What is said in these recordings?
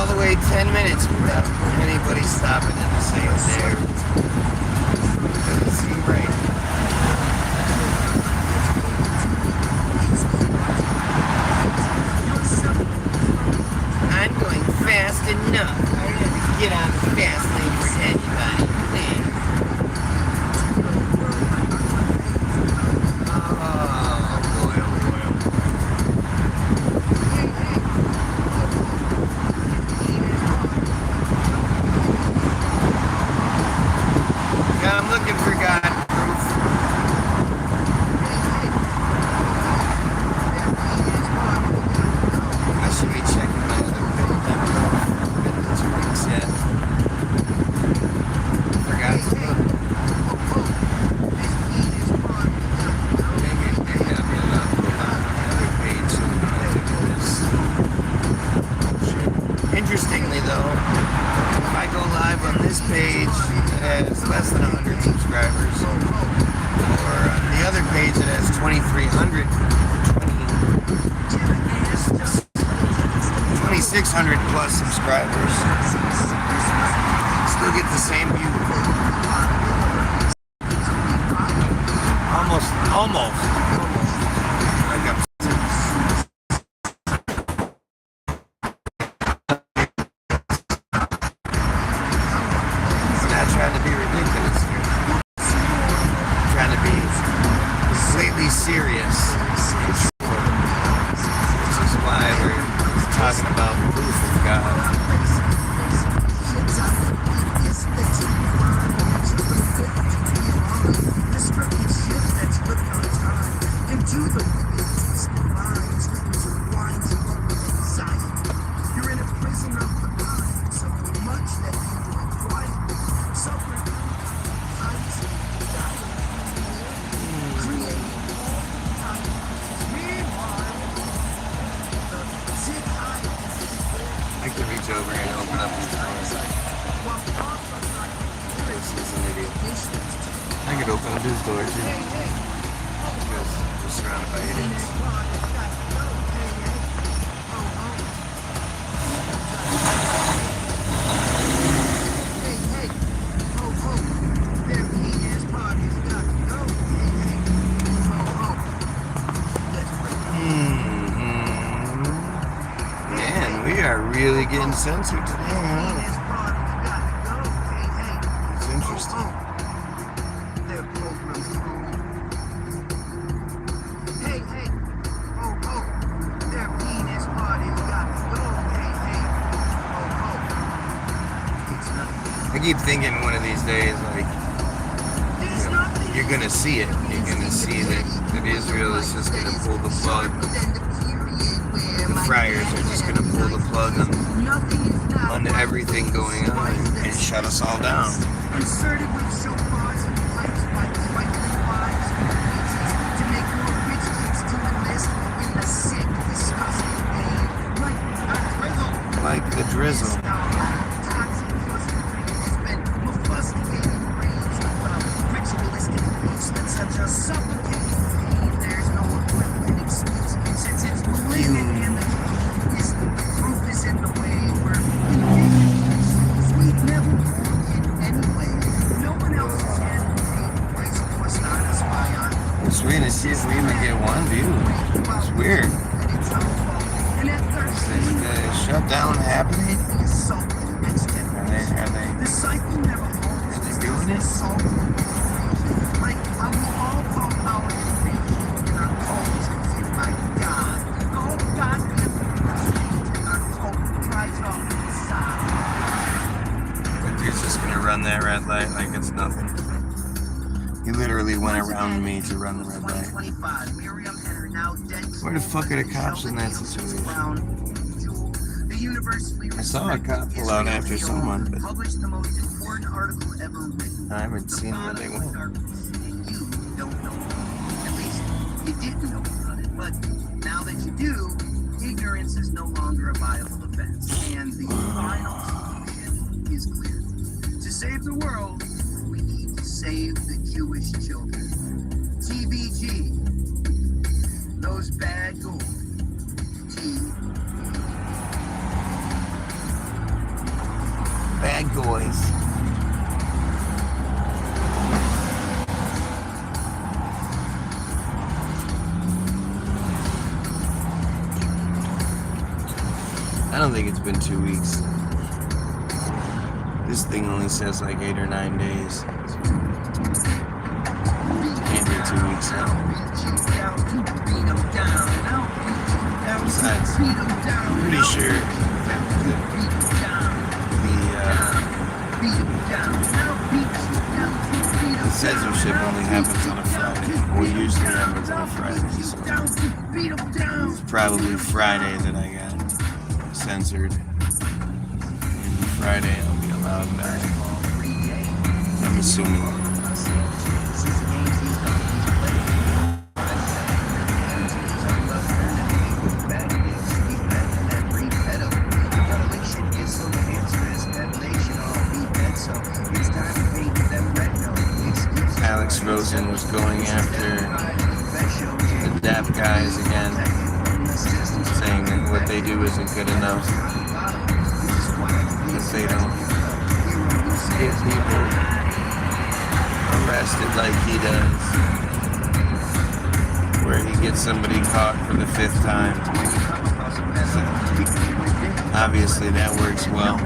all the way 10 minutes without anybody stopping and saying there. Doesn't seem right. I'm going fast enough. I have to get on the fast lane for anybody. Please. I'm looking for God proof. I should be checking my other been 2 weeks yet. Forgot to look. Maybe I'll be allowed to put on the other page so we don't have to do this. Interestingly though, if I go live on this page, has less than 100 subscribers, or on the other page it has 2,300, 2,600 plus subscribers. Still get the same view. Almost. Like I'm trying to be ridiculous here. I'm trying to be completely serious. Which is why we're talking about the proof of God. I could reach over and open up these doors. This is an idiot. I could open up this door too. Because we're surrounded by idiots. We are really getting censored today, huh? It's interesting. I keep thinking one of these days, like, you're gonna see it. You're gonna see that Israel is just gonna pull the plug. The friars are just going to pull the plug on everything going on and shut us all down. Like the drizzle. Waiting to see if we even get one view. It's weird. Is the shutdown happening? Are they doing it? But dude's just gonna run that red light like it's nothing. He literally went around me to run the red light. Where the fuck are the cops in that situation? I saw a cop pull out after someone, but I haven't seen where they went. You didn't know about it, but now that you do, ignorance is no longer a viable offense, and the final solution is clear. To save the world, we need to save the Jewish children. TBG. Those bad gold. bad guys. I don't think it's been 2 weeks. This thing only says like 8 or 9 days. Can't be 2 weeks now. Besides, I'm pretty sure the censorship only happens on a Friday. Well, usually happens on a Friday. So it's probably Friday that I got censored. And Friday I'll be allowed back. I'm assuming. Alex Rosen was going after the DAP guys again, saying that what they do isn't good enough because they don't get people arrested like he does, where he gets somebody caught for the 5th time. So, obviously that works well.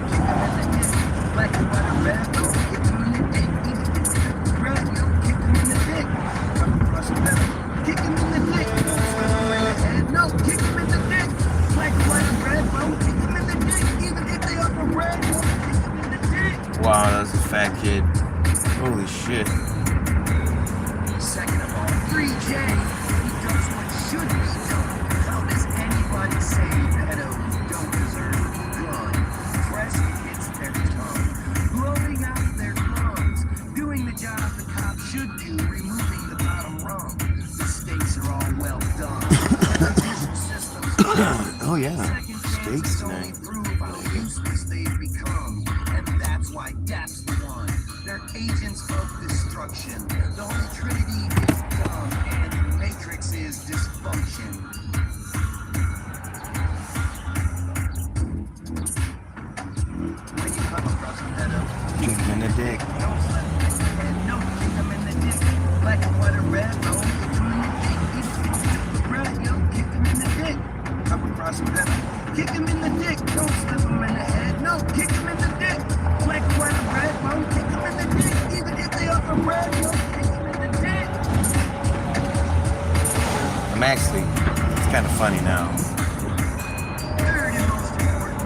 Wow, that was a fat kid. Holy shit. Second of all, 3J, he does what should be done. How does anybody say pedos don't deserve to be run? Pressing hits their tongue, blowing out their lungs, doing the job the cops should do, removing the bottom rung. The stakes are all well done. Oh yeah, steaks tonight. Why that's the one. They're agents of destruction. The whole Trinity is dumb and the Matrix is dysfunction. When you come across a pedo, kick him in the dick. Don't slap him in the head, no, kick him in the dick. Black and white or red, no, kick him in the dick. Red, yo, kick him in the dick. Come across a pedo, kick him in the dick. Don't slap him in the head, no, kick him in the dick. Black, white, or red, won't kick them in the dick. Even if they are from red, won't kick them in the dick. I'm actually, it's kind of funny now. Third and most important,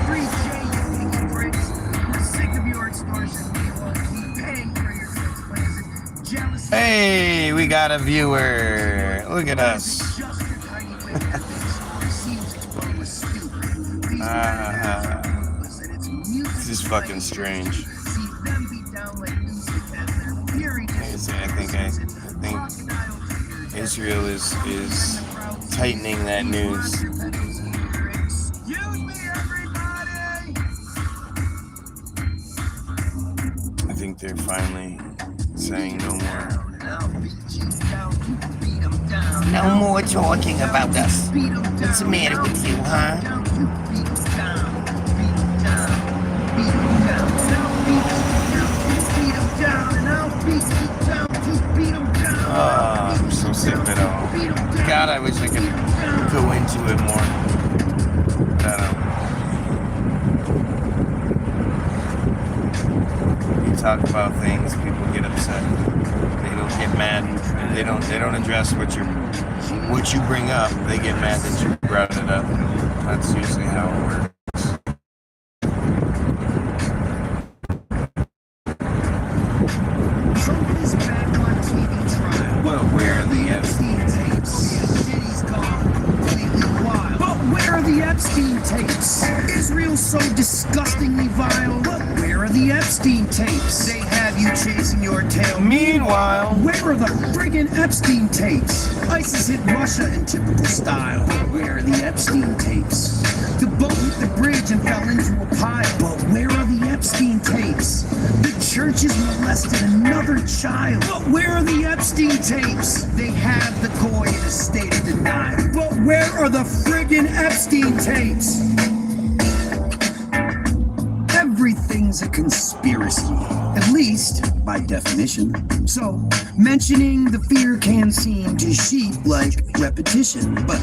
3J, you piggy bricks. We're sick of your extortion. We won't keep paying for your sex plans. Jealousy. Hey, we got a viewer. Look at us. Just your tiny way of ethics. Receives exposed stupid. These This is fucking strange. I think Israel is tightening that news. I think they're finally saying no more. No more talking about us. What's the matter with you, huh? Oh, I'm so sick of it all. God, I wish I could go into it more. But I don't. You talk about things, people get upset. They don't get mad. They don't address what you bring up. They get mad that you brought it up. That's usually how it works. Well, where are the Epstein tapes? But where are the Epstein tapes? Israel's so disgustingly vile. But where are the Epstein tapes? They have you chasing your tail. Meanwhile, Where are the friggin' Epstein tapes? ISIS hit Russia in typical style. But where are the Epstein tapes? The boat hit the bridge and fell into a pile. But where are the Epstein tapes? The churches molested another child. But where are the Epstein tapes? They have the Goy in a state of denial. But where are the friggin' Epstein tapes? Everything everything's a conspiracy, at least by definition. So, mentioning the fear can seem to sheep like repetition, but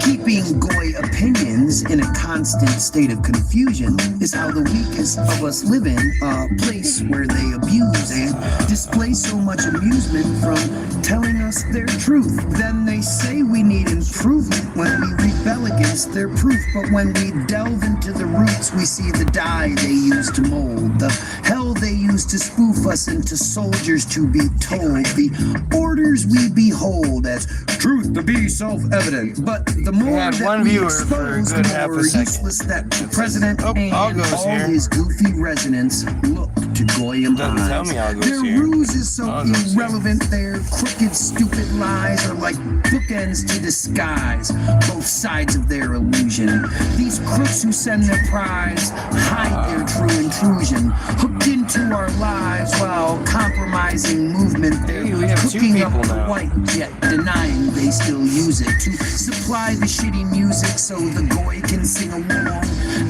keeping goy opinions in a constant state of confusion is how the weakest of us live in a place where they abuse and display so much amusement from telling us their truth. Then they say we need improvement when we rebel against their proof, but when we delve into the roots, we see the dye they use to mold, the hell they use to spoof us into soldiers to be told, the orders we behold as truth to be self-evident. But the more that we expose, the more useless that the president and all his goofy residents look to Goyim eyes. Their ruse is so irrelevant, their crooked, stupid lies are like bookends to disguise both sides of their illusion. These crooks who send their prize hide their true intrusion, hooked into our lives while compromising movement. They're cooking up the white, yet denying they still use it to supply the shitty music so the goy can sing along.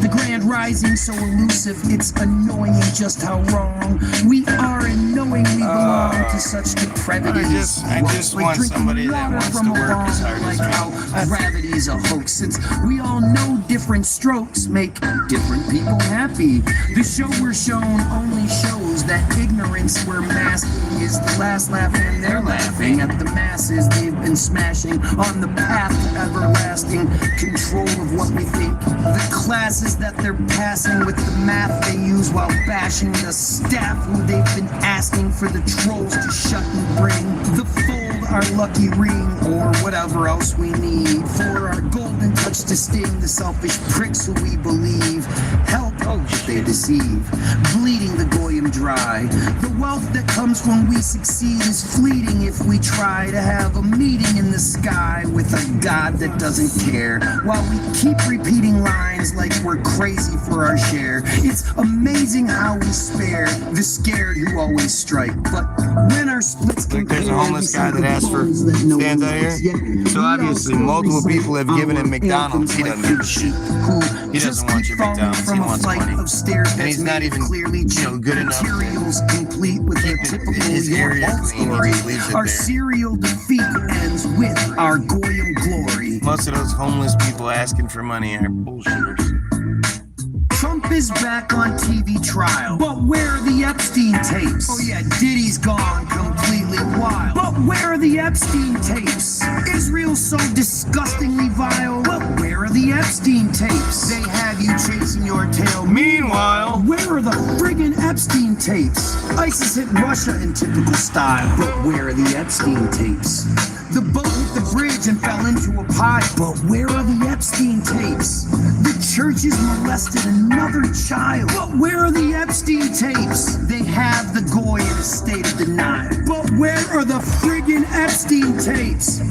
The grand rising so elusive, it's annoying just how wrong we are in knowing we belong to such depravities. I just want somebody that wants to work as hard as me. How gravity's a hoax, since we all know different strokes make different people happy. The show we're shown only shows that ignorance we're masking is the last laugh, and they're laughing at the masses they've been smashing on the path to everlasting control of what we think. The classes that they're passing with the math they use while bashing the staff who they've been asking for the trolls to shut and bring the fold our lucky ring or whatever else we need for our golden touch to sting the selfish pricks who we believe help if they deceive, bleeding the Goyim dry. The wealth that comes when we succeed is fleeting if we try to have a meeting in the sky with a God that doesn't care, while we keep repeating lines like we're crazy for our share. It's amazing how we spare the scared who always strike, but when our splits compare, there's a homeless guy that asked for stands out here. So obviously multiple people have given him McDonald's. He doesn't give a shit. He doesn't want your McDonald's. He wants money. And he's not even, good enough materials complete with their typical his area story. Our serial defeat ends with our Goyim glory. Most of those homeless people asking for money are bullshitters. Trump is back on TV trial, but where are the Epstein tapes? Oh yeah, Diddy's gone completely wild, but where are the Epstein tapes? Israel's so disgustingly vile, but where are the Epstein tapes? They have you chasing your tail. Meanwhile, where are the friggin' Epstein tapes? ISIS hit Russia in typical style, but where are the Epstein tapes? The boat hit the bridge and fell into a pie, but where are the Epstein tapes? The churches molested another child, but where are the Epstein tapes? They have the goy in a state of denial, but where are the friggin' Epstein tapes?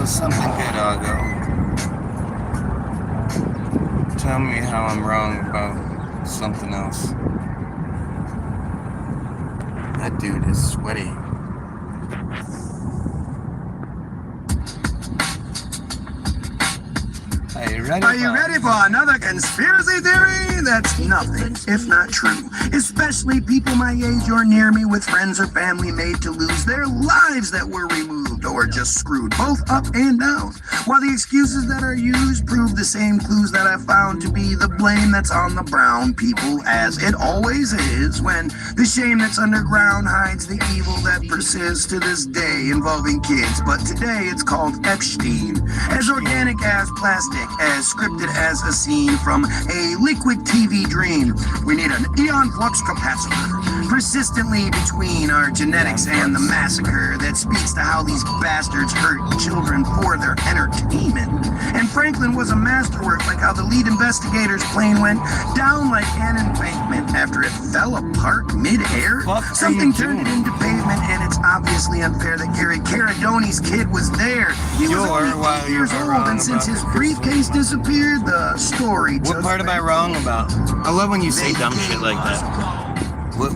Something good, I'll tell me how I'm wrong about something else. That dude is sweaty. Are you ready for another conspiracy theory? That's nothing if not true. Especially people my age or near me with friends or family made to lose their lives that were removed or just screwed, both up and down. While the excuses that are used prove the same clues that I found to be the blame that's on the brown people, as it always is, when the shame that's underground hides the evil that persists to this day involving kids. But today it's called Epstein. As organic as plastic, as scripted as a scene from a liquid TV dream. We need an eon flux capacitor persistently between our genetics and the massacre that speaks to how these bastards hurt children for their entertainment. And Franklin was a masterwork, like how the lead investigator's plane went down like an embankment after it fell apart mid-air. Something turned it into pavement, and it's obviously unfair that Gary Caradoni's kid was there. He was only 8 years old, and since his briefcase disappeared, the story just... What part am I wrong about? I love when you say dumb shit like that.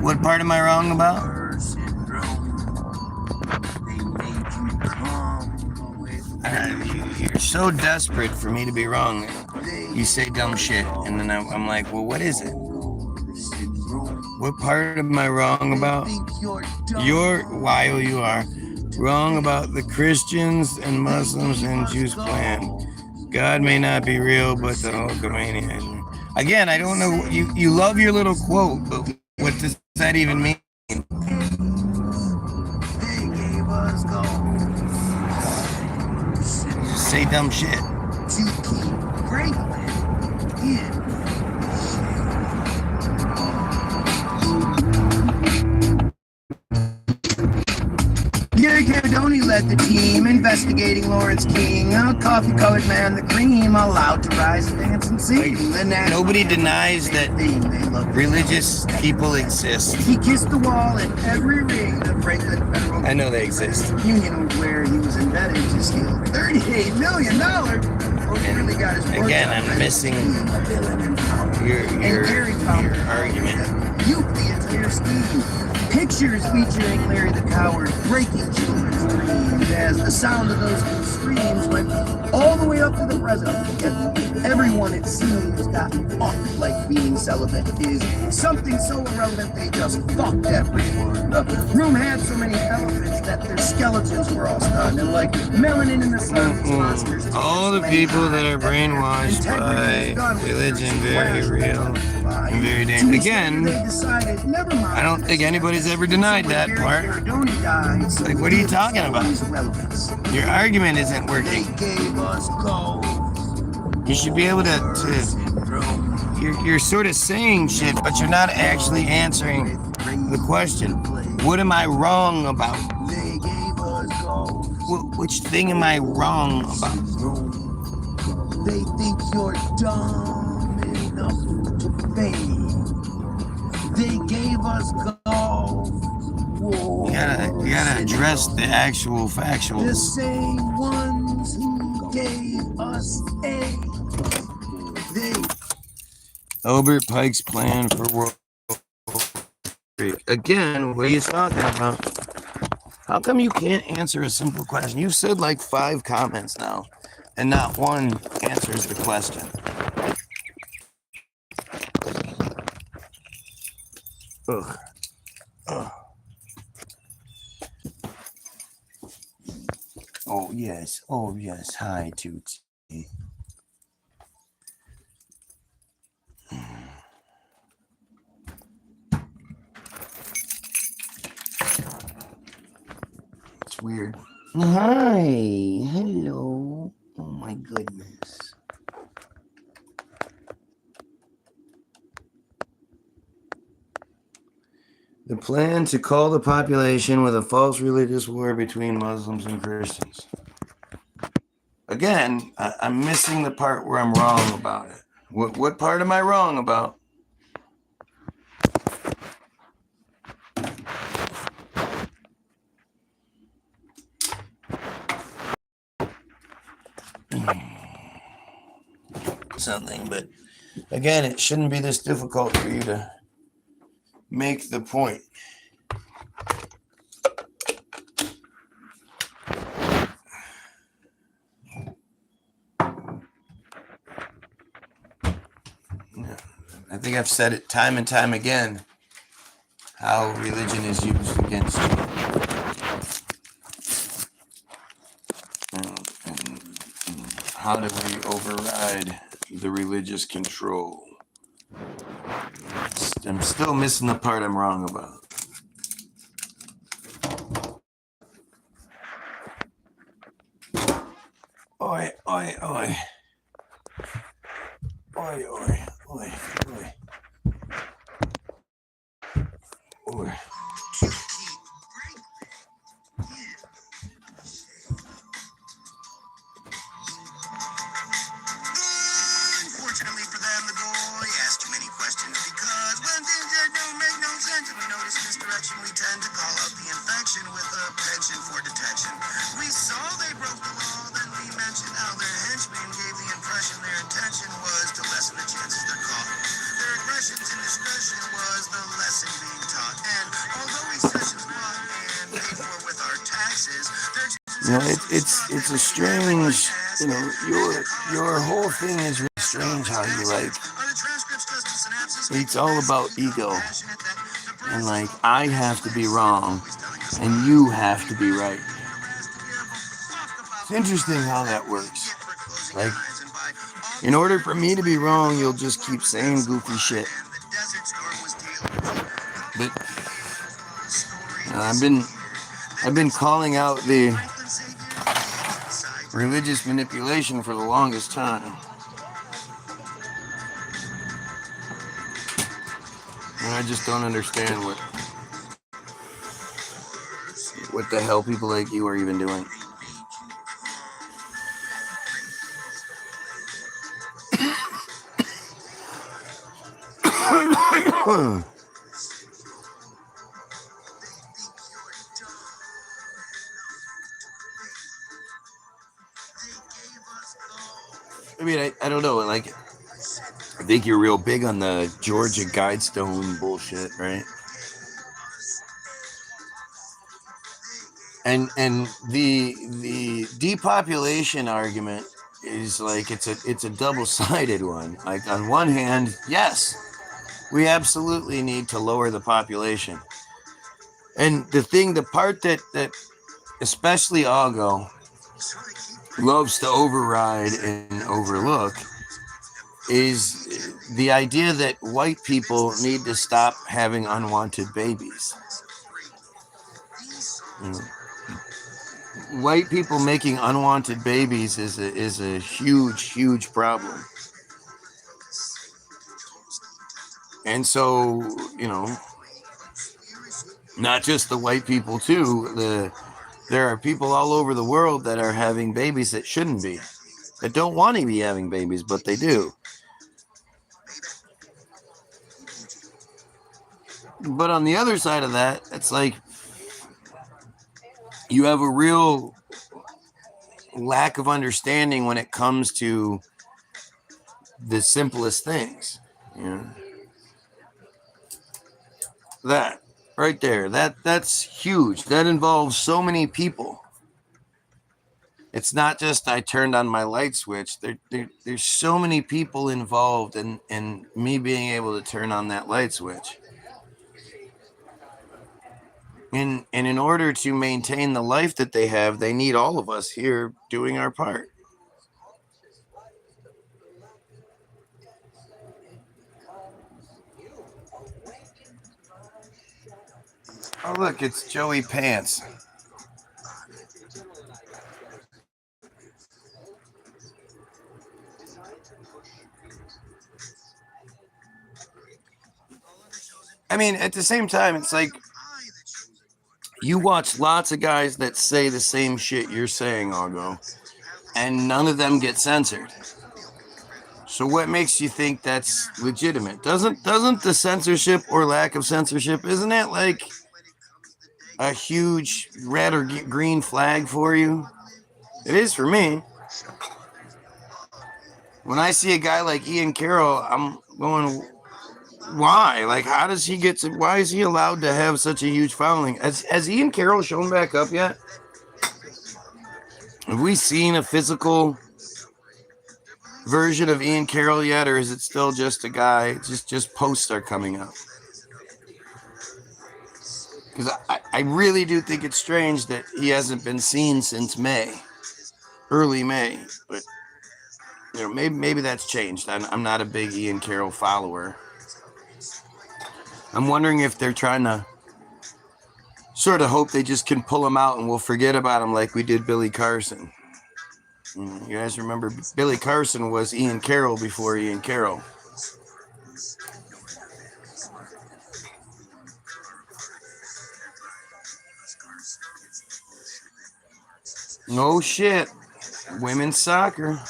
What part am I wrong about? You're so desperate for me to be wrong. You say dumb shit, and then I'm like, well, what is it? What part am I wrong about? While you are wrong about the Christians and Muslims and Jews plan. God may not be real, but the Hulkamania. Again, I don't know. You love your little quote, but what does that even mean? Just say dumb shit. Gary Caradoni led the team investigating Lawrence King, a coffee-colored man, the cream, allowed to rise, dance, and sing. Nobody denies that religious people exist. He kissed the wall at every ring of Franklin Federal. I know they exist. Union, where he was embedded to steal $38 million. Again, I'm missing your argument. The entire scheme. Pictures featuring Larry the Coward breaking children's dreams as the sound of those screams went all the way up to the president. Yet everyone, it seems, got off like being celibate is something so irrelevant they just fucked everyone. The room had so many elephants that their skeletons were all stunned, and like melanin in the sun, these monsters. All the people that are brainwashed by religion, very real and very dangerous. Again, I don't think anybody's ever denied that part. Like, what are you talking about? Your argument isn't working. You should be able to you're sort of saying shit, but you're not actually answering the question. What am I wrong about? Which thing am I wrong about? They think you're dumb enough to pay. They gave us gold. You gotta address the actual factuals. The same ones who gave us A. Albert Pike's plan for World War III. Again, what are you talking about? How come you can't answer a simple question? You've said like 5 comments now, and not one answers the question. Ugh. Ugh. Oh yes, hi Toots. It's weird. Hi, hello. Oh my goodness. The plan to call the population with a false religious war between Muslims and Christians. Again, I'm missing the part where I'm wrong about it. What part am I wrong about? Something, but again, it shouldn't be this difficult for you to make the point. I think I've said it time and time again, how religion is used against you. And how do we override the religious control? I'm still missing the part I'm wrong about. Oi, oi, oi. Oi, oi, oi, oi. Oi. Unfortunately for them, the boy asked too many questions because when things that don't make no sense and we notice misdirection, we tend to call out the infection with a pension for detection. We saw they broke the law, then we mentioned how their henchmen gave the impression their intention was to lessen the chances they're caught. Their aggressions and discretion was the lesson being taught. And although we sessions bought and paid for with our taxes, their it's a strange, your whole thing is really strange how you it's all about ego, and like I have to be wrong and you have to be right. It's interesting how that works. Like, in order for me to be wrong, you'll just keep saying goofy shit. But I've been calling out the religious manipulation for the longest time. And I just don't understand what the hell people like you are even doing. I mean, I don't know, like, I think you're real big on the Georgia Guidestone bullshit, right? And the depopulation argument is like it's a double-sided one. Like, on one hand, yes, we absolutely need to lower the population. And the part that especially Algo loves to override and overlook is the idea that white people need to stop having unwanted babies. White people making unwanted babies is a huge problem. And so, not just the white people too, there are people all over the world that are having babies that shouldn't be, that don't want to be having babies, but they do. But on the other side of that, it's like you have a real lack of understanding when it comes to the simplest things. That right there, that's huge. That involves so many people. It's not just I turned on my light switch. There's so many people involved in me being able to turn on that light switch. And in order to maintain the life that they have, they need all of us here doing our part. Oh, look, it's Joey Pants. I mean, at the same time, it's like you watch lots of guys that say the same shit you're saying, Argo, and none of them get censored. So what makes you think that's legitimate? Doesn't the censorship or lack of censorship, isn't that like a huge red or green flag for you? It is for me. When I see a guy like Ian Carroll, I'm going, why? Like, how does he get to, why is he allowed to have such a huge following? Has Ian Carroll shown back up yet? Have we seen a physical version of Ian Carroll yet, or is it still just a guy, just posts are coming up? Because I really do think it's strange that he hasn't been seen since May, early May, but maybe that's changed. I'm not a big Ian Carroll follower. I'm wondering if they're trying to sort of hope they just can pull him out and we'll forget about him like we did Billy Carson. You guys remember Billy Carson was Ian Carroll before Ian Carroll. No shit. Women's soccer.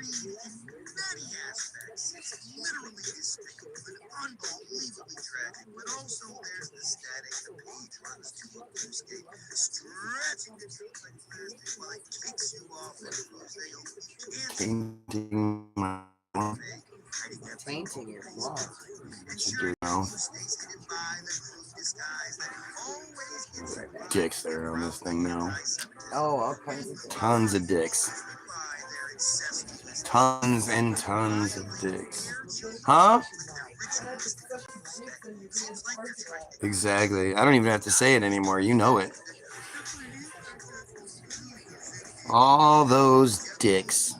many aspects. It's literally despicable and unbelievably tragic, but also there's the static. The page runs to a escape, stretching the tape like plastic while it kicks you off into those Painting my Tainting your flaws. Dicks there on this thing now. Oh, all kinds of things. Tons of dicks. Tons and tons of dicks. Huh? Exactly. I don't even have to say it anymore. You know it. All those dicks.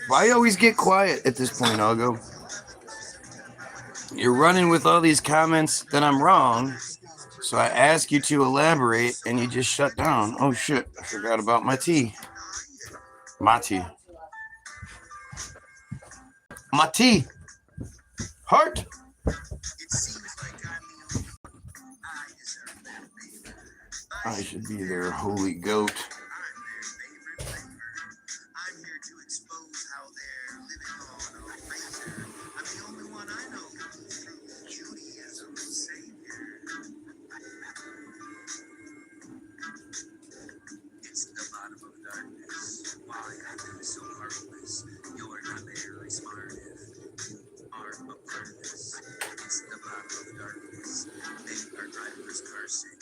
Why you always get quiet at this point, Algo? You're running with all these comments that I'm wrong, so I ask you to elaborate, and you just shut down. Oh shit, I forgot about my tea. My tea. My tea. Heart. I should be their holy goat. I'm here to expose how they're living on a razor. I'm the only one I know through Judaism's savior. It's the bottom of darkness. Why are you so heartless? You're not very smart if you are a part of this. It's the bottom of darkness. They are drivers cursing.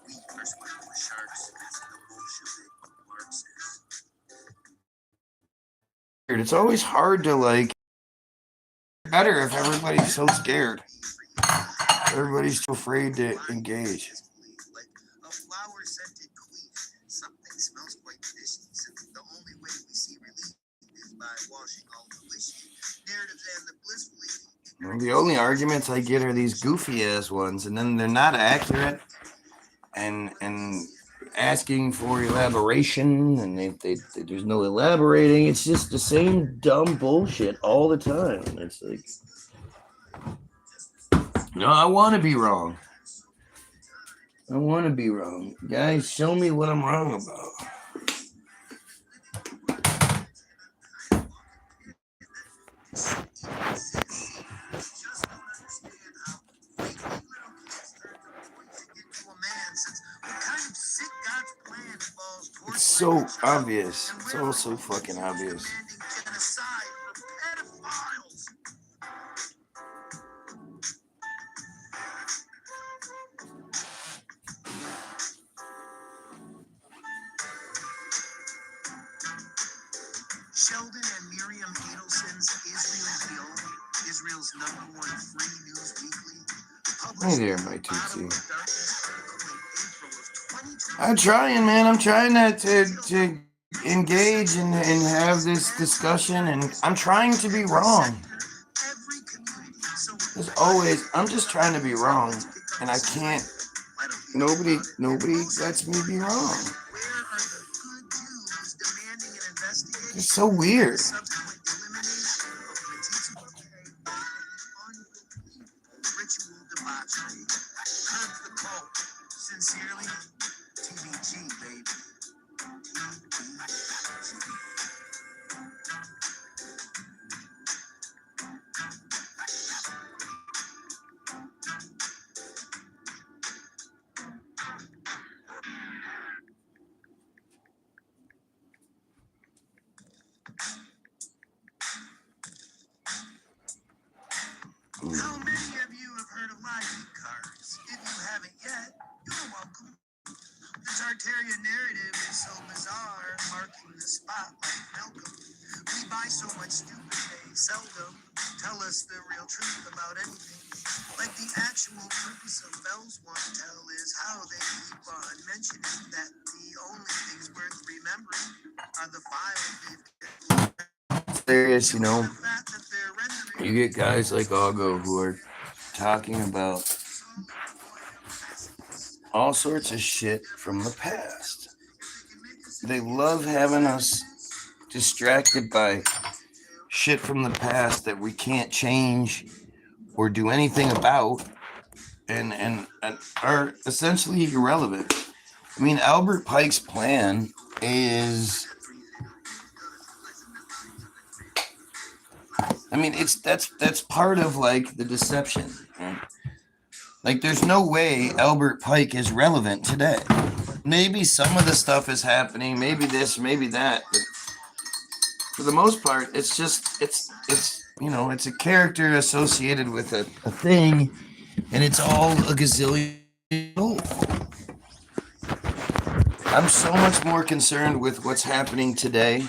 We are swimming with sharks. It's the Bolshevik Marxists. It's always hard to like better if everybody's so scared. Everybody's so afraid to engage. Like a flower-scented queef. Something smells quite fishy, since the only way we see relief is by washing all the wishy narratives and the blissfully. Well, the only arguments I get are these goofy ass ones, and then they're not accurate and asking for elaboration, and there's no elaborating. It's just the same dumb bullshit all the time. It's like, no, I want to be wrong. I want to be wrong. Guys, show me what I'm wrong about. It's so obvious. It's all so fucking obvious. Sheldon and Miriam Adelson's Israel's #1 free news weekly. Hey there, my Tootsie. I'm trying, man. I'm trying to engage and have this discussion, and I'm trying to be wrong. As always, I'm just trying to be wrong, and I can't. Nobody lets me be wrong. It's so weird. Sincerely, TBG, baby. How many of you have heard of live cards? If you haven't yet, you're welcome. The Tartarian narrative is so bizarre, marking the spot like Malcolm. We buy so much stupid, they seldom tell us the real truth about anything. Like the actual purpose of Bell's one tell is how they keep on mentioning that the only things worth remembering are the files they've Serious, you know. You get guys like Augo who are talking about all sorts of shit from the past. They love having us distracted by shit from the past that we can't change or do anything about. and are essentially irrelevant. I mean, Albert Pike's plan is, I mean, that's part of like the deception. Right? Like, there's no way Albert Pike is relevant today. Maybe some of the stuff is happening, maybe this, maybe that, but for the most part, it's just it's it's a character associated with a thing, and it's all a gazillion old. I'm so much more concerned with what's happening today.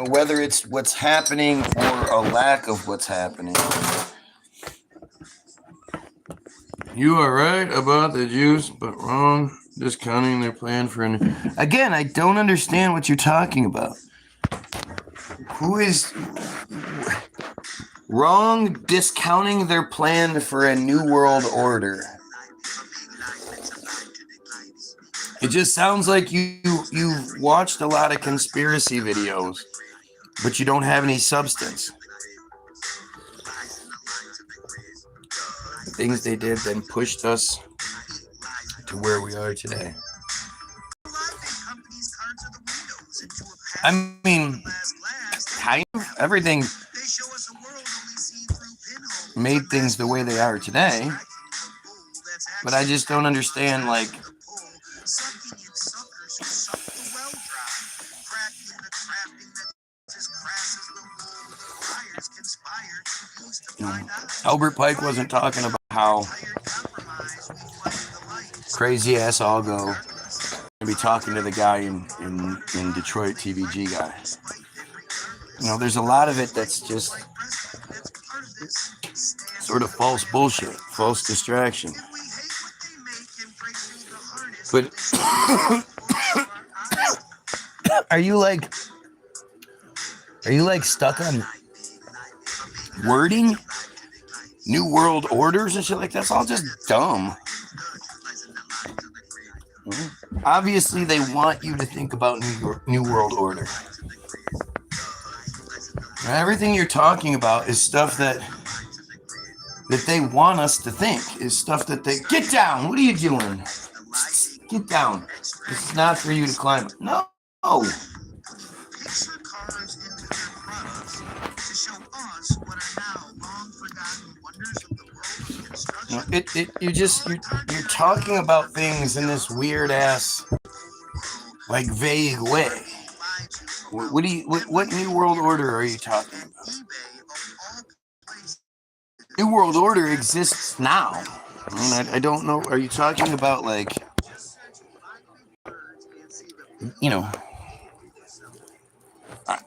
Whether it's what's happening or a lack of what's happening. You are right about the Jews, but wrong discounting their plan for an... Again, I don't understand what you're talking about. Who is wrong discounting their plan for a new world order? It just sounds like you've watched a lot of conspiracy videos, but you don't have any substance. The things they did then pushed us to where we are today. I mean, kind of everything made things the way they are today, but I just don't understand, like, Albert Pike wasn't talking about how crazy ass I'll go and be talking to the guy in Detroit, TVG guy. There's a lot of it that's just sort of false bullshit, false distraction. But are you like stuck on wording? New world orders and shit like that's all just dumb. Obviously, they want you to think about new world order. Now, everything you're talking about is stuff that they want us to think. Is stuff that they get down. What are you doing? Get down. It's not for you to climb. No. You're talking about things in this weird ass, like, vague way. What new world order are you talking about? New world order exists now. I mean, I don't know. Are you talking about, like,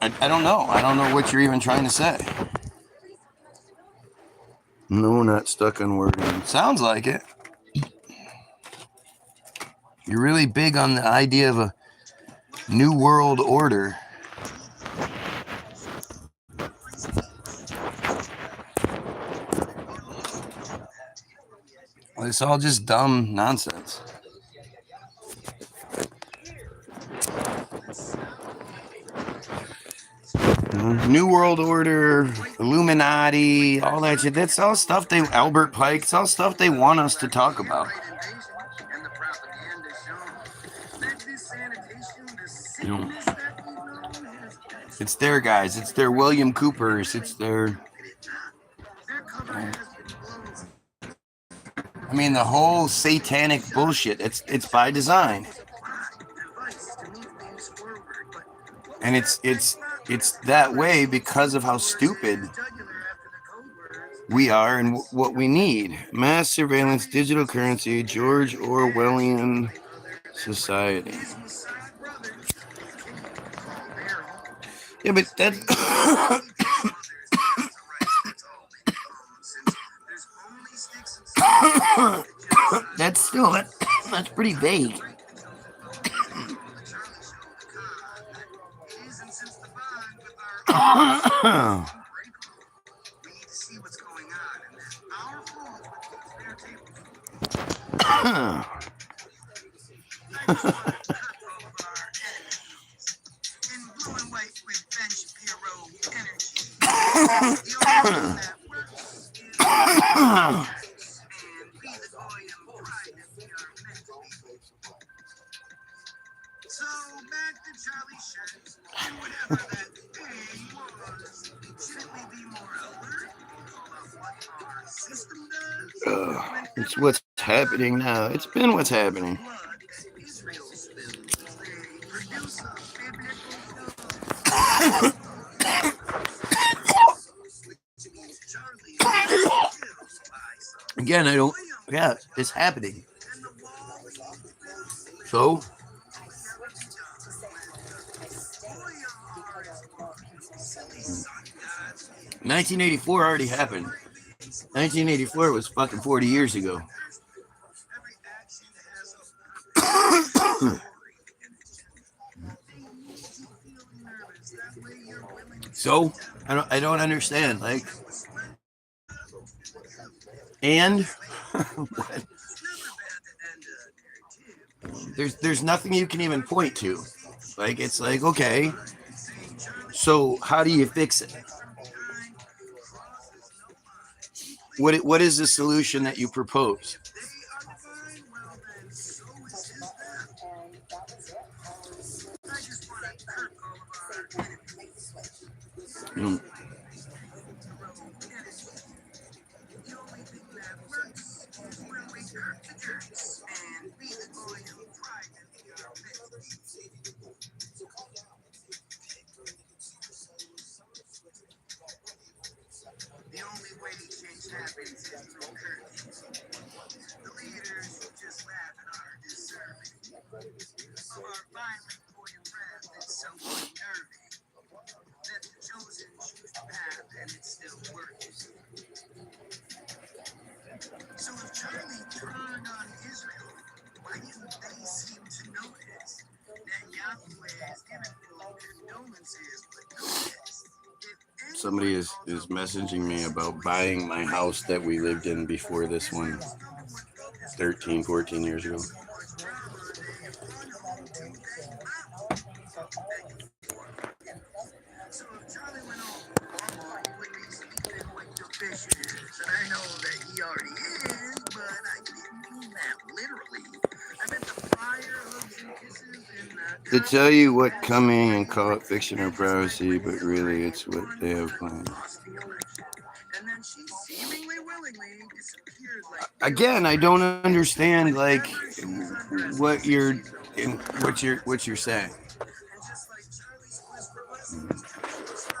I don't know. I don't know what you're even trying to say. No, not stuck on wording. Sounds like it. You're really big on the idea of a new world order. Well, it's all just dumb nonsense. New World Order, Illuminati, all that shit. That's all stuff Albert Pike, it's all stuff they want us to talk about. It's their guys, it's their William Coopers, it's their... I mean, the whole satanic bullshit, it's by design. And it's that way because of how stupid we are and what we need. Mass surveillance, digital currency, George Orwellian society. Yeah, but that... that's pretty vague. that works is and be the Goyim pride that we are meant to be. So back to Charlie Shirts and whatever that thing was. Shouldn't we be more alert about what our system does? It's what's happening now. It's been what's happening. Blood that Israel spills, they produce a biblical Again, I don't. Yeah, it's happening. So, 1984 already happened. 1984 was fucking 40 years ago. So, I don't understand. Like, and there's nothing you can even point to. Like, it's like, okay, so how do you fix it? What is the solution that you propose? The only way change happens is through curtains. The leaders who just laugh at our deserving of our violent Goyim wrath that's so unnerving that the chosen choose the path and it's still working. So if Charlie turned on Israel, why didn't they seem to notice that Yahweh has given folk condolences but no test? Somebody is messaging me about buying my house that we lived in before this one 13, 14 years ago. I know that he already is, but I didn't mean that literally. I meant the fire hugs and kisses and They tell you what coming and call it fiction or prophecy, but really it's what they have planned. And then she seemingly willingly disappeared like Again, I don't understand like what you're saying.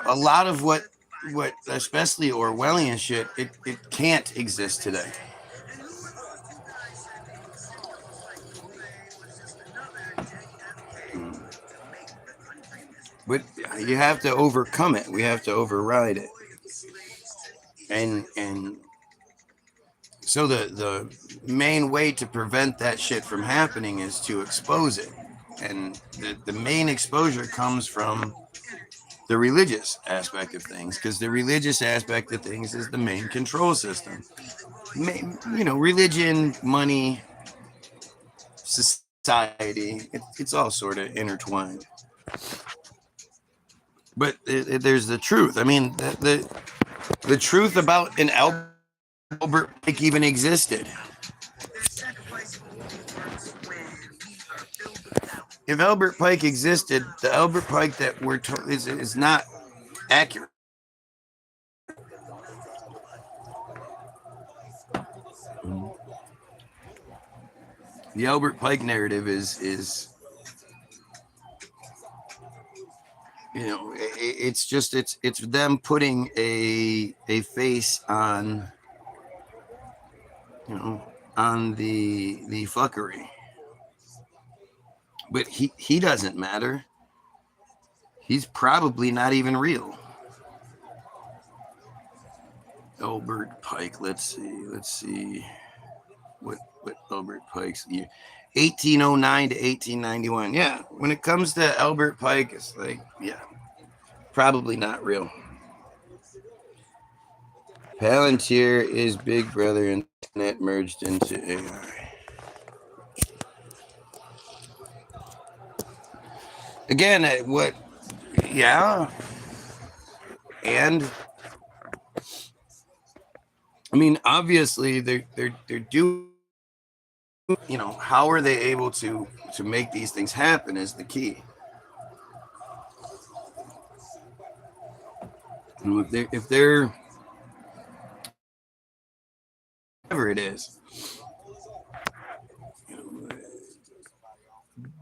A lot of what especially Orwellian shit, it can't exist today. But you have to overcome it. We have to override it. And so the main way to prevent that shit from happening is to expose it. And the main exposure comes from the religious aspect of things, because the religious aspect of things is the main control system. You know, religion, money, society, it's all sort of intertwined. But there's the truth. I mean, the truth about an Albert Pike even existed. If Albert Pike existed, the Albert Pike that we're told is not accurate. The Albert Pike narrative is you know, it's them putting a face on, you know, on the fuckery. But he doesn't matter. He's probably not even real. Albert Pike, let's see what Albert Pike's year. 1809 to 1891. Yeah, when it comes to Albert Pike, it's like, yeah, probably not real. Palantir is Big Brother Internet merged into AI. Again, yeah, and I mean, obviously they're doing, you know, how are they able to make these things happen is the key. You know, if they're whatever it is, you know,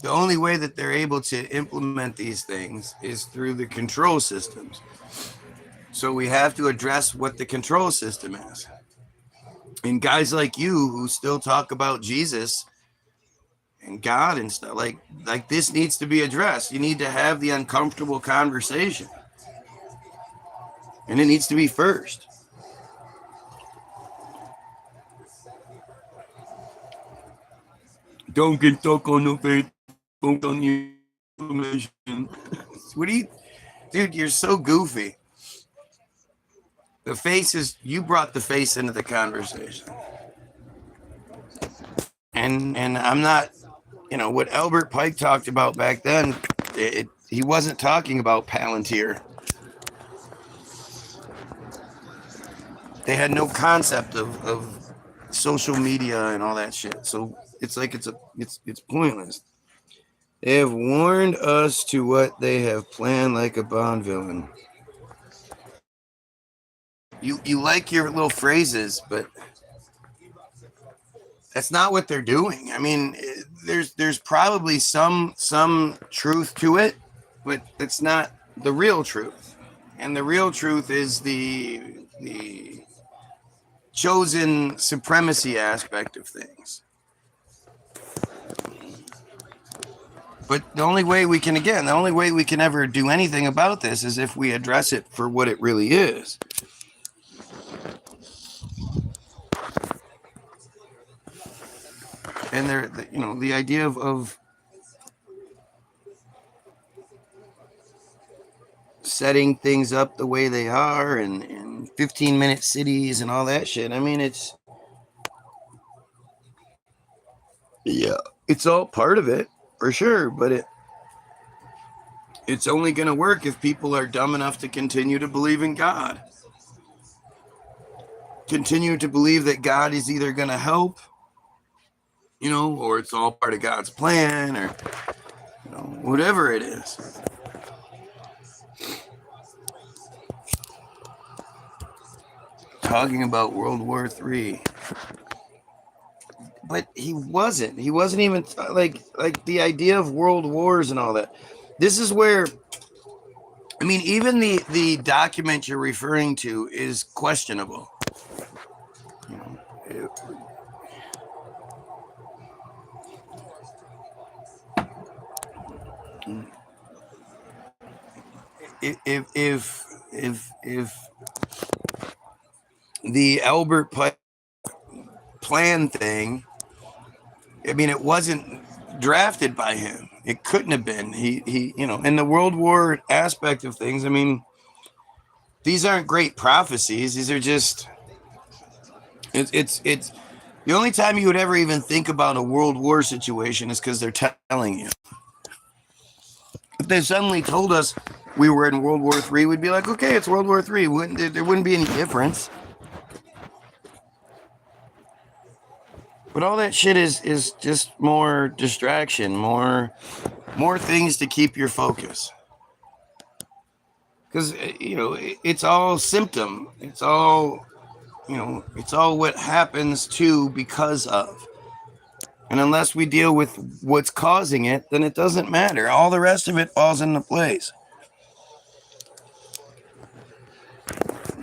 the only way that they're able to implement these things is through the control systems. So we have to address what the control system is. And guys like you who still talk about Jesus and God and stuff, like this needs to be addressed. You need to have the uncomfortable conversation. And it needs to be first. Don't get stuck on the faith. Don't on the information. What do you, dude? You're so goofy. The face is, you brought the face into the conversation, and I'm not, you know, what Albert Pike talked about back then. He wasn't talking about Palantir. They had no concept of social media and all that shit. So it's like it's pointless. They have warned us to what they have planned like a Bond villain. You like your little phrases, but that's not what they're doing. I mean, there's probably some truth to it, but it's not the real truth. And the real truth is the chosen supremacy aspect of things. But the only way we can ever do anything about this is if we address it for what it really is. And you know, the idea of setting things up the way they are and 15-minute cities and all that shit. I mean, it's all part of it for sure, but it's only going to work if people are dumb enough to continue to believe in God. Continue to believe that God is either going to help, you know, or it's all part of God's plan, or, you know, whatever it is. Talking about World War III. But he wasn't even like the idea of world wars and all that. This is where, I mean, even the document you're referring to is questionable. You know, if the Albert plan thing, I mean, it wasn't drafted by him. It couldn't have been. He you know, in the World War aspect of things, I mean, these aren't great prophecies. These are just, it's the only time you would ever even think about a world war situation is because they're telling you. If they suddenly told us we were in World War III, we'd be like, okay, it's World War III. There wouldn't be any difference. But all that shit is just more distraction, more things to keep your focus. Because, you know, it's all symptom. It's all, you know, it's all what happens to because of. And unless we deal with what's causing it, then it doesn't matter. All the rest of it falls into place.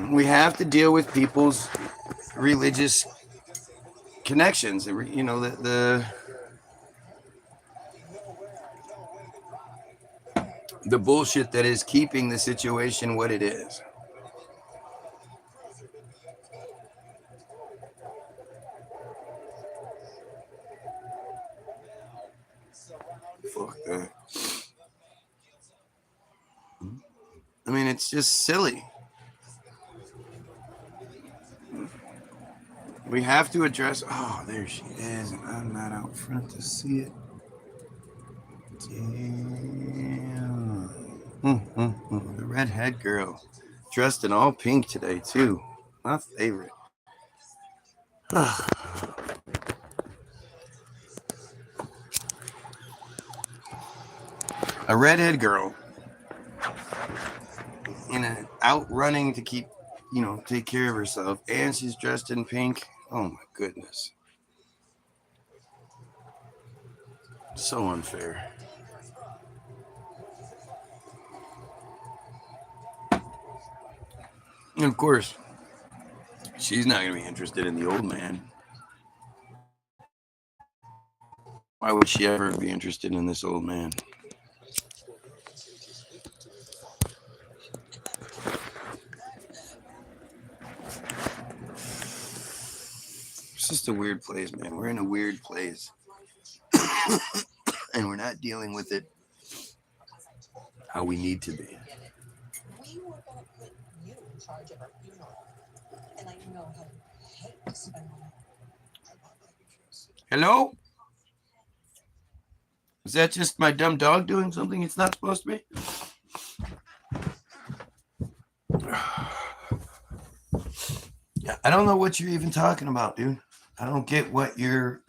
We have to deal with people's religious connections. You know, the bullshit that is keeping the situation what it is. Fuck that. I mean, it's just silly. We have to address. Oh, there she is, and I'm not out front to see it. Damn. The redhead girl, dressed in all pink today too. My favorite. A redhead girl out running to keep, take care of herself, and she's dressed in pink. Oh my goodness. So unfair. And of course, she's not going to be interested in the old man. Why would she ever be interested in this old man? It's just a weird place, man. We're in a weird place. And we're not dealing with it how we need to be. We were going to put you in charge of our funeral. And I know how you hate to spend money. Hello? Is that just my dumb dog doing something it's not supposed to be? Yeah, I don't know what you're even talking about, dude. I don't get what you're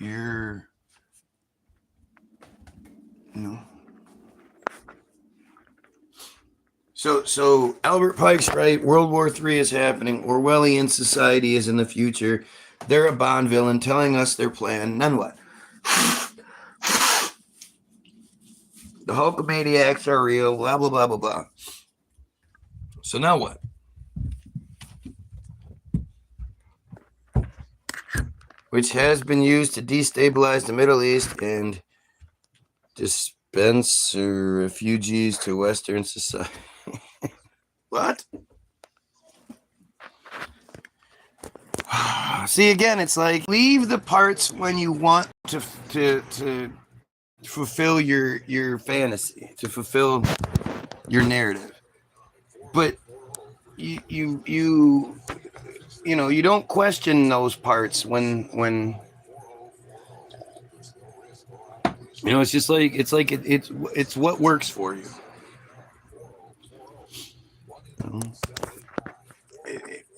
So Albert Pike's right. World War III is happening. Orwellian society is in the future. They're a Bond villain telling us their plan. Then what? The Hulkamaniacs are real. Blah, blah, blah, blah, blah. So now what? Which has been used to destabilize the Middle East and dispense refugees to Western society. What? See, again, it's like leave the parts when you want to fulfill your fantasy, to fulfill your narrative. But you don't question those parts when it's just like it's what works for you.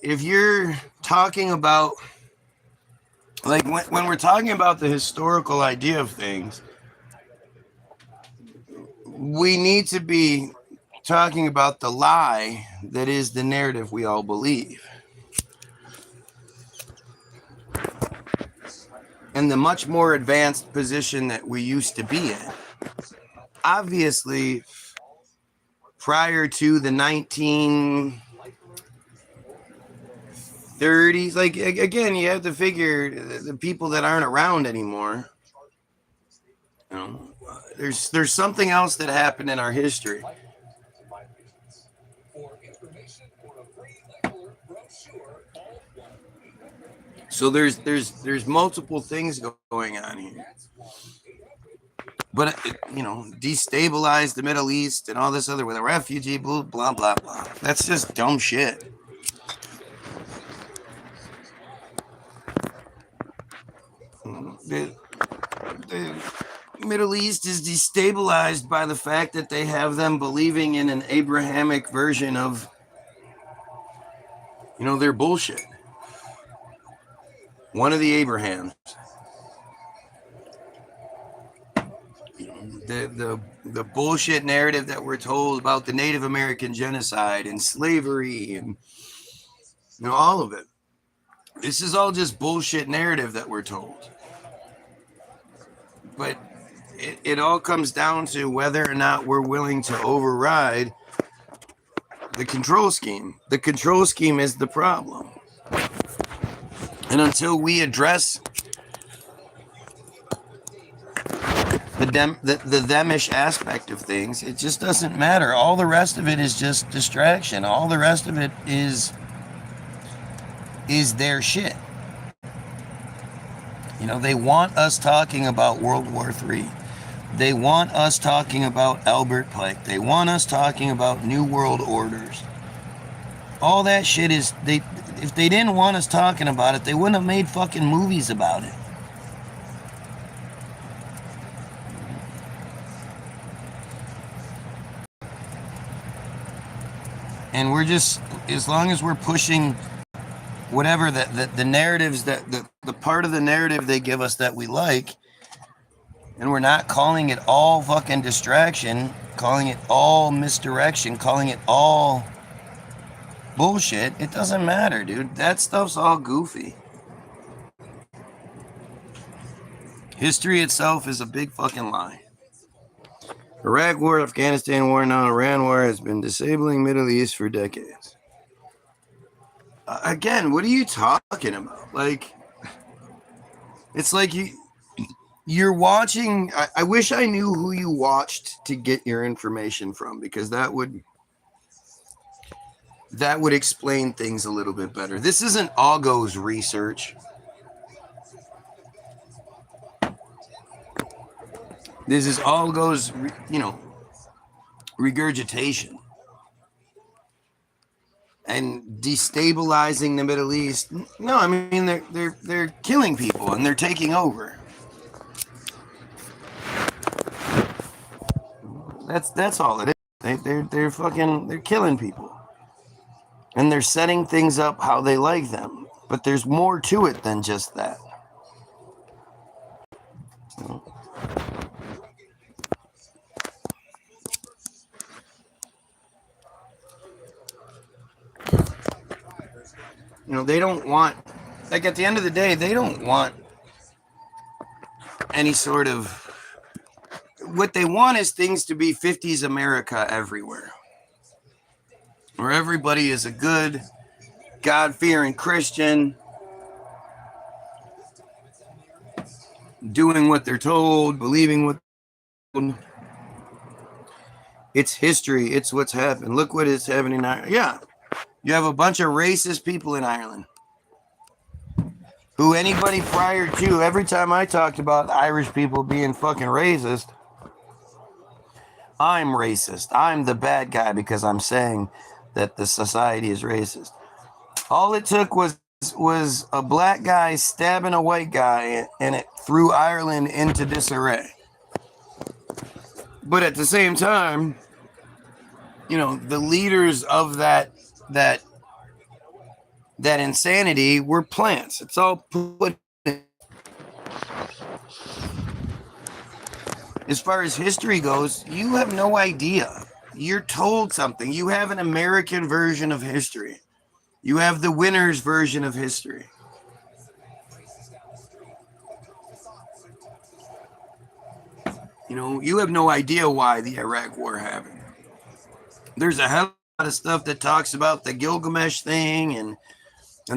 If you're talking about, like, when we're talking about the historical idea of things, we need to be talking about the lie that is the narrative we all believe. And the much more advanced position that we used to be in. Obviously, prior to the 1930s, like, again, you have to figure the people that aren't around anymore. There's something else that happened in our history. So there's multiple things going on here. But, destabilize the Middle East and all this other with a refugee, blah, blah, blah, blah. That's just dumb shit. The Middle East is destabilized by the fact that they have them believing in an Abrahamic version of, their bullshit. One of the Abrahams. The bullshit narrative that we're told about the Native American genocide and slavery and all of it. This is all just bullshit narrative that we're told. But it all comes down to whether or not we're willing to override the control scheme. The control scheme is the problem. And until we address the themish aspect of things, it just doesn't matter. All the rest of it is just distraction. All the rest of it is their shit. They want us talking about World War III. They want us talking about Albert Pike. They want us talking about New World Orders. All that shit is, if they didn't want us talking about it, they wouldn't have made fucking movies about it. And we're just, as long as we're pushing whatever the narratives that the part of the narrative they give us that we like, and we're not calling it all fucking distraction, calling it all misdirection, calling it all bullshit. It doesn't matter, dude. That stuff's all goofy. History itself is a big fucking lie. Iraq war, Afghanistan war, now Iran war has been disabling Middle East for decades. Again, what are you talking about? Like, it's like you're watching. I wish I knew who you watched to get your information from, because that would explain things a little bit better. This isn't Algo's research. This is Algo's, regurgitation and destabilizing the Middle East. No, I mean they're killing people and they're taking over. That's all it is. They're killing people, and they're setting things up how they like them. But there's more to it than just that. They don't want, like, at the end of the day, they don't want any sort of, what they want is things to be 50s America everywhere, where everybody is a good, God-fearing Christian, doing what they're told, believing what they're told. It's history. It's what's happened. Look what is happening now. Yeah. You have a bunch of racist people in Ireland who anybody prior to, every time I talked about Irish people being fucking racist, I'm racist. I'm the bad guy because I'm saying that the society is racist. All it took was a black guy stabbing a white guy, and it threw Ireland into disarray. But at the same time, the leaders of that insanity were plants. It's all put. As far as history goes, you have no idea. You're told something. You have an American version of history. You have the winner's version of history. You have no idea why the Iraq war happened. There's a hell of a lot of stuff that talks about the Gilgamesh thing and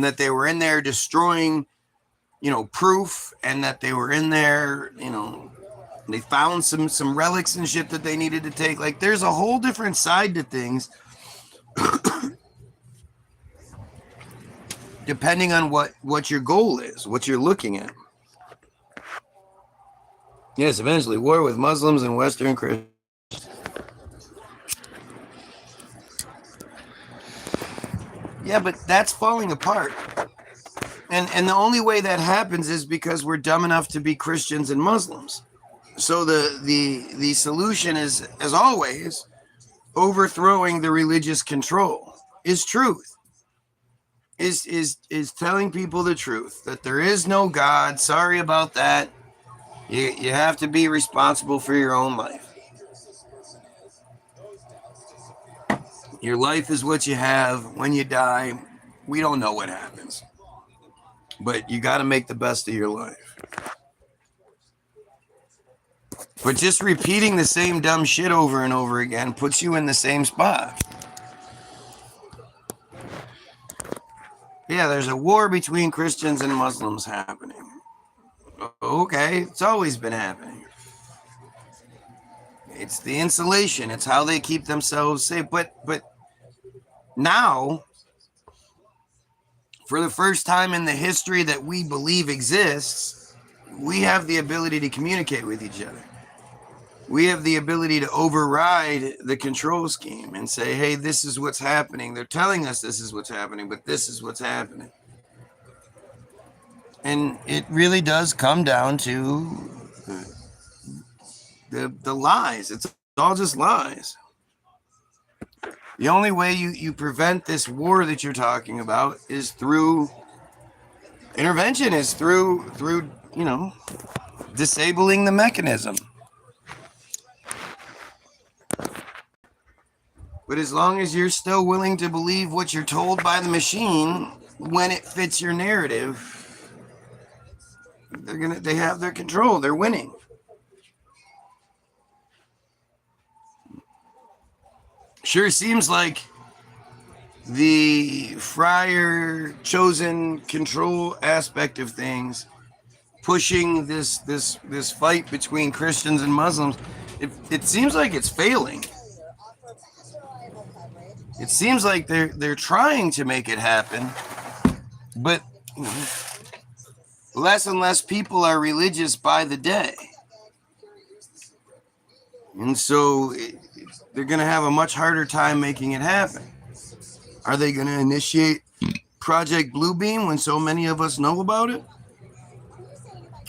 that they were in there destroying, proof, and that they were in there, they found some relics and shit that they needed to take. Like, there's a whole different side to things, depending on what your goal is, what you're looking at. Yes, eventually, war with Muslims and Western Christians. Yeah, but that's falling apart. And the only way that happens is because we're dumb enough to be Christians and Muslims. So the solution is, as always, overthrowing the religious control. Is truth. Is telling people the truth, that there is no God. Sorry about that. You have to be responsible for your own life. Your life is what you have. When you die, we don't know what happens. But you got to make the best of your life. But just repeating the same dumb shit over and over again puts you in the same spot. Yeah, there's a war between Christians and Muslims happening. Okay, it's always been happening. It's the insulation. It's how they keep themselves safe. But now, for the first time in the history that we believe exists, we have the ability to communicate with each other. We have the ability to override the control scheme and say, hey, this is what's happening. They're telling us this is what's happening, but this is what's happening. And it really does come down to the lies. It's all just lies. The only way you prevent this war that you're talking about is through Intervention is through disabling the mechanism. But as long as you're still willing to believe what you're told by the machine when it fits your narrative, they have their control. They're winning. Sure seems like the friar chosen control aspect of things, pushing this fight between Christians and Muslims, it seems like it's failing. It seems like they're trying to make it happen, but less and less people are religious by the day. And so they're going to have a much harder time making it happen. Are they going to initiate Project Bluebeam when so many of us know about it?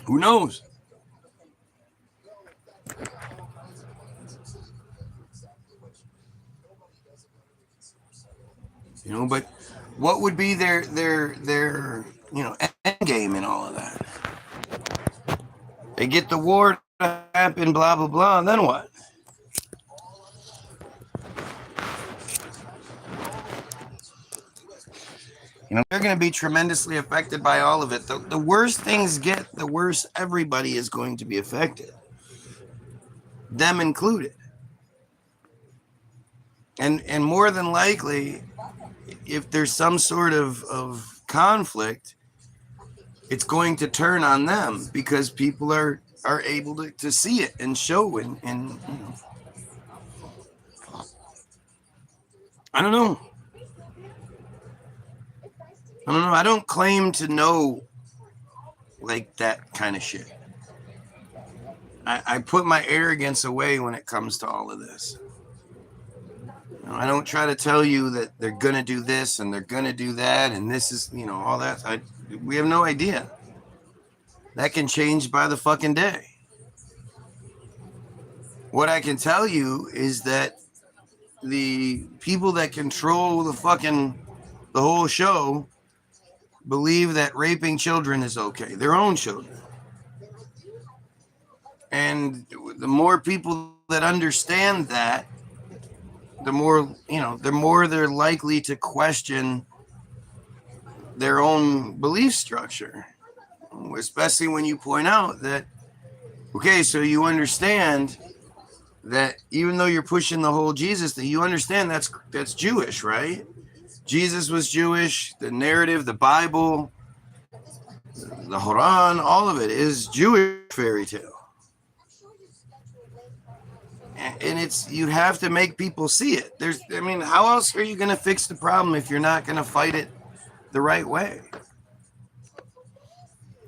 Who knows? But what would be their end game in all of that? They get the war to happen, blah blah blah, and then what? They're going to be tremendously affected by all of it. The worse things get, the worse everybody is going to be affected, them included. And more than likely, if there's some sort of conflict, it's going to turn on them because people are able to see it and show and I don't know. I don't claim to know like that kind of shit. I put my arrogance away when it comes to all of this. I don't try to tell you that they're going to do this and they're going to do that and this is, all that. We have no idea. That can change by the fucking day. What I can tell you is that the people that control the whole show believe that raping children is okay, their own children. And the more people that understand that, the more they're likely to question their own belief structure, especially when you point out that, okay, so you understand that even though you're pushing the whole Jesus thing, you understand that's Jewish, right? Jesus was Jewish. The narrative, the Bible, the Quran, all of it is Jewish fairy tale. And you have to make people see it. How else are you going to fix the problem if you're not going to fight it the right way?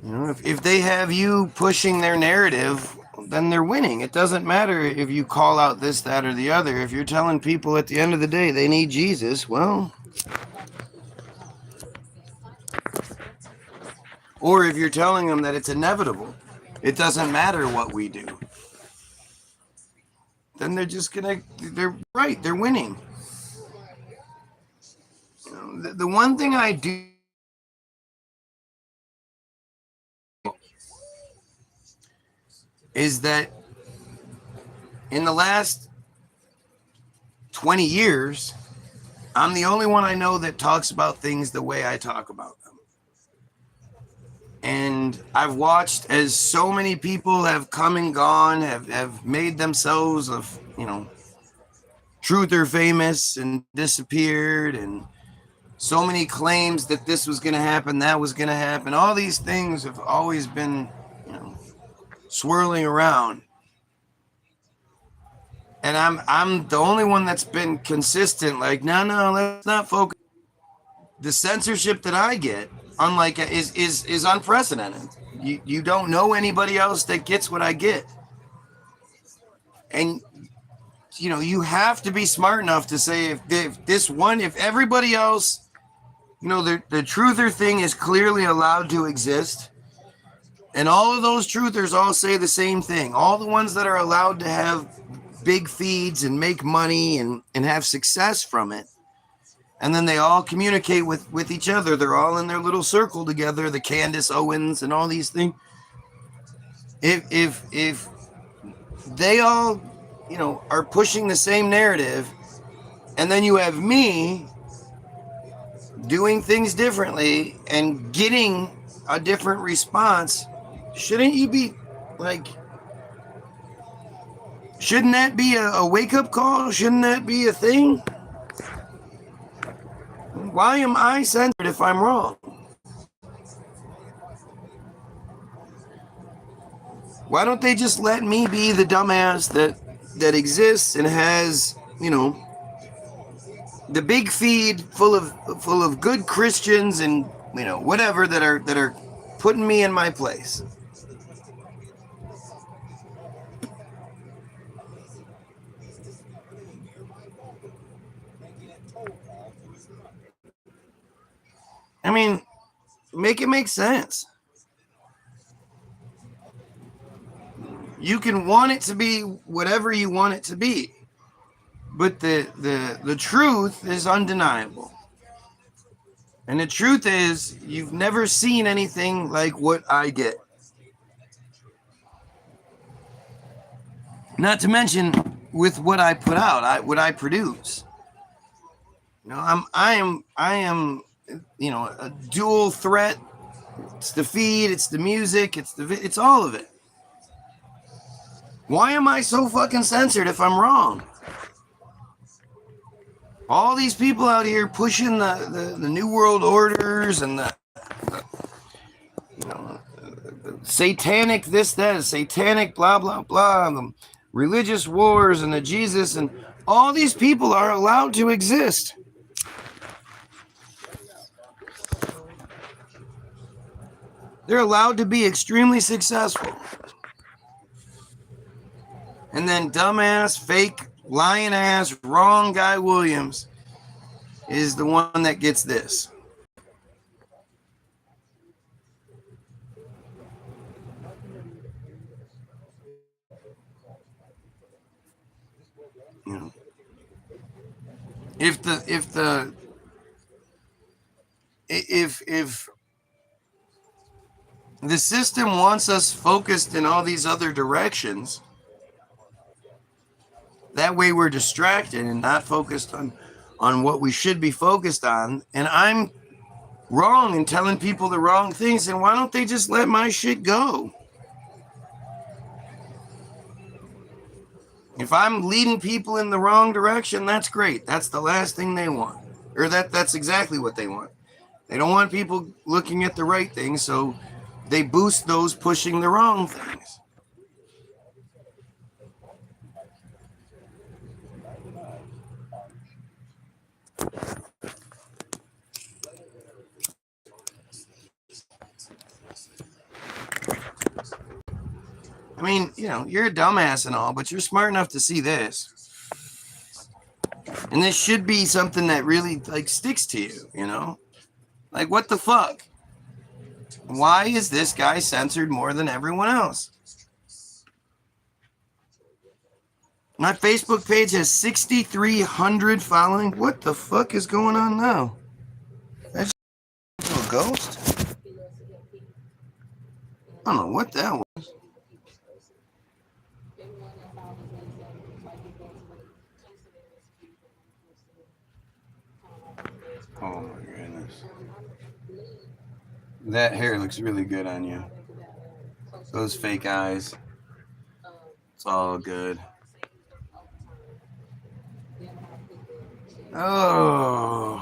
If they have you pushing their narrative, then they're winning. It doesn't matter if you call out this, that, or the other. If you're telling people at the end of the day they need Jesus, well, or if you're telling them that it's inevitable, it doesn't matter what we do, then they're right, they're winning. The one thing I do is that in the last 20 years, I'm the only one I know that talks about things the way I talk about them. And I've watched as so many people have come and gone, have made themselves truth or famous and disappeared, and so many claims that this was going to happen, that was going to happen. All these things have always been, swirling around. And I'm the only one that's been consistent. Like, no, let's not focus. The censorship that I get, unlike is unprecedented. You don't know anybody else that gets what I get. And you have to be smart enough to say if everybody else, the truther thing is clearly allowed to exist, and all of those truthers all say the same thing. All the ones that are allowed to have big feeds and make money and have success from it, And then they all communicate with each other. They're all in their little circle together, the Candace Owens and all these things. If they all, are pushing the same narrative, and then you have me doing things differently and getting a different response, shouldn't you be like, shouldn't that be a wake-up call? Shouldn't that be a thing? Why am I censored if I'm wrong? Why don't they just let me be the dumbass that exists and has, the big feed full of good Christians and, whatever that are putting me in my place? I mean, make it make sense. You can want it to be whatever you want it to be, but the truth is undeniable. And the truth is, you've never seen anything like what I get. Not to mention with what I put out, what I produce. I am, a dual threat. It's the feed, it's the music, it's all of it. Why am I so fucking censored if I'm wrong? All these people out here pushing the New World Orders and the satanic this, that, satanic blah, blah, blah, the religious wars and the Jesus, and all these people are allowed to exist. They're allowed to be extremely successful. And then dumbass, fake, lying ass, wrong guy Williams is the one that gets this. If the system wants us focused in all these other directions, that way we're distracted and not focused on what we should be focused on, and I'm wrong and telling people the wrong things, and why don't they just let my shit go? If I'm leading people in the wrong direction, that's great. That's the last thing they want. Or that's exactly what they want. They don't want people looking at the right things, so they boost those pushing the wrong things. I mean, you're a dumbass and all, but you're smart enough to see this. And this should be something that really, sticks to you, Like, what the fuck? Why is this guy censored more than everyone else? My Facebook page has 6,300 following. What the fuck is going on now? That's a ghost? I don't know what that was. Oh my goodness. That hair looks really good on you. Those fake eyes. It's all good. Oh.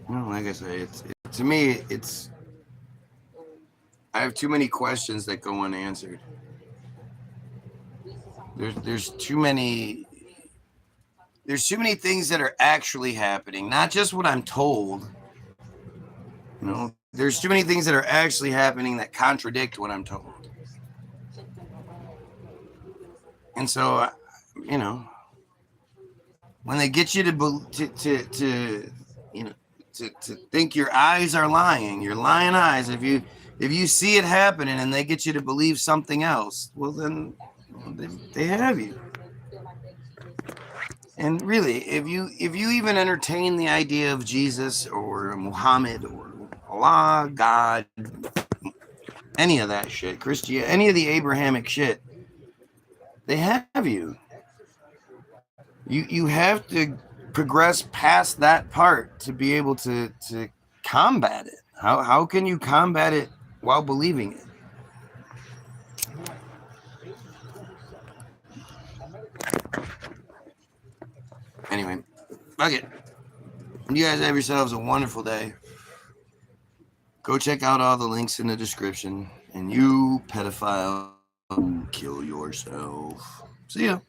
Well, like I say, to me, I have too many questions that go unanswered. There's too many things that are actually happening, not just what I'm told. There's too many things that are actually happening that contradict what I'm told. And so, when they get you to think your eyes are lying, your lying eyes, if you see it happening and they get you to believe something else, well then they have you. And really, if you even entertain the idea of Jesus or Muhammad or Allah, God, any of that shit, Christianity, any of the Abrahamic shit, they have you. You have to progress past that part to be able to combat it. How can you combat it while believing it? Anyway, fuck it. You guys have yourselves a wonderful day. Go check out all the links in the description. And you, pedophile, kill yourself. See ya.